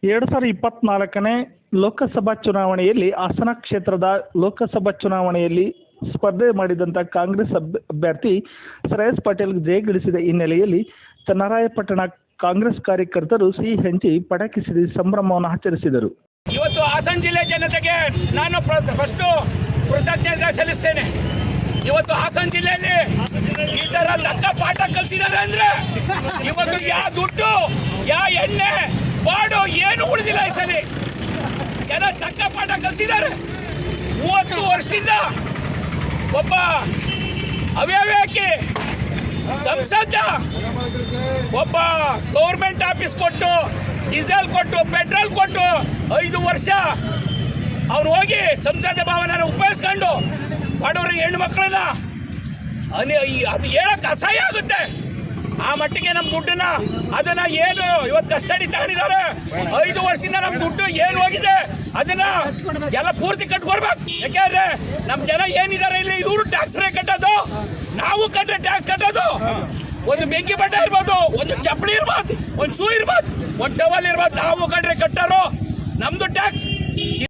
2024ನೇ ಲೋಕಸಭಾ ಚುನಾವಣೆಯಲ್ಲಿ ಹಾಸನ ಕ್ಷೇತ್ರದ ಲೋಕಸಭಾ ಚುನಾವಣೆಯಲ್ಲಿ ಸ್ಪರ್ಧೆ ಮಾಡಿದಂಥ ಕಾಂಗ್ರೆಸ್ ಅಭ್ಯರ್ಥಿ ಶ್ರೇಯಸ್ ಪಾಟೀಲ್ ಜಯಗಳಿಸಿದ ಹಿನ್ನೆಲೆಯಲ್ಲಿ ಚನ್ನರಾಯಪಟ್ಟಣ ಕಾಂಗ್ರೆಸ್ ಕಾರ್ಯಕರ್ತರು ಸಿಹಿ ಹಂಚಿ ಪಟಾಕಿ ಸಿಡಿ ಸಂಭ್ರಮವನ್ನು ಆಚರಿಸಿದರು. ಇವತ್ತು ಹಾಸನ ಜಿಲ್ಲೆ ಜನತೆಗೆ ನಾನು ಫಸ್ಟ್ ಕೃತಜ್ಞತೆ ಸಲ್ಲಿಸ್ತೇನೆ. ಇವತ್ತು ಹಾಸನ ಜಿಲ್ಲೆಯಲ್ಲಿ ಈ ತರ ದಕ್ಕ ಪಾಠ ಕಲಿಸಿದ್ದಾರೆ ಅಂದ್ರೆ ಇವತ್ತು ಯಾ ದುಡ್ಡು ಯಾ ಎಣ್ಣೆ ಬಾಡು ಏನು ಉಳಿದಿಲ್ಲ. ಈ ಸಲ ಜನ ತಕ್ಕ ಪಾಠ ಕಲಿಸಿದ್ದಾರೆ. 30 ವರ್ಷದಿಂದ ಒಬ್ಬ ಅವ್ಯವಹಾರಕ್ಕೆ ಸಂಸದ ಒಬ್ಬ ಗೌರ್ಮೆಂಟ್ ಆಫೀಸ್ ಕೊಟ್ಟು ಡೀಸೆಲ್ ಕೊಟ್ಟು ಪೆಟ್ರೋಲ್ ಕೊಟ್ಟು 5 ವರ್ಷ ಅವ್ರು ಹೋಗಿ ಸಂಸದ ಭವನ ಉಪಯೋಗಿಸ್ಕೊಂಡು ಬಡವರಿಗೆ ಹೆಣ್ಣು ಮಕ್ಕಳನ್ನ ಅದು ಹೇಳಕ್ ಅಸಹ್ಯ ಆಗುತ್ತೆ. ಆ ಮಟ್ಟಿಗೆ ನಮ್ಮ ದುಡ್ಡನ್ನ ಅದನ್ನ ಏನು ಇವತ್ತು ಕಸ್ಟಡಿ ತಗೊಂಡಿದ್ದಾರೆ. 5 ವರ್ಷದಿಂದ ನಮ್ಮ ದುಡ್ಡು ಏನು ಹೋಗಿದೆ ಅದನ್ನ ಎಲ್ಲ ಪೂರ್ತಿ ಕಟ್ಕೊಡ್ಬೇಕು. ಯಾಕೆಂದ್ರೆ ನಮ್ಮ ಜನ ಏನಿದ್ದಾರೆ ಇಲ್ಲಿ ಇವರು ಟ್ಯಾಕ್ಸ್ ಕಟ್ಟೋದು, ನಾವು ಕಟ್ಟರೆ ಟ್ಯಾಕ್ಸ್ ಕಟ್ಟೋದು. ಒಂದು ಬೆಂಕಿ ಬಟ್ಟೆ ಇರ್ಬೋದು, ಒಂದು ಚಪ್ಪಲಿ ಇರ್ಬೋದು, ಒಂದು ಶೂ ಇರ್ಬೋದು, ಒಂದು ಟವಲ್ ಇರ್ಬೋದು, ನಾವು ಕಟ್ರೆ ಕಟ್ಟೋರು ನಮ್ದು ಟ್ಯಾಕ್ಸ್.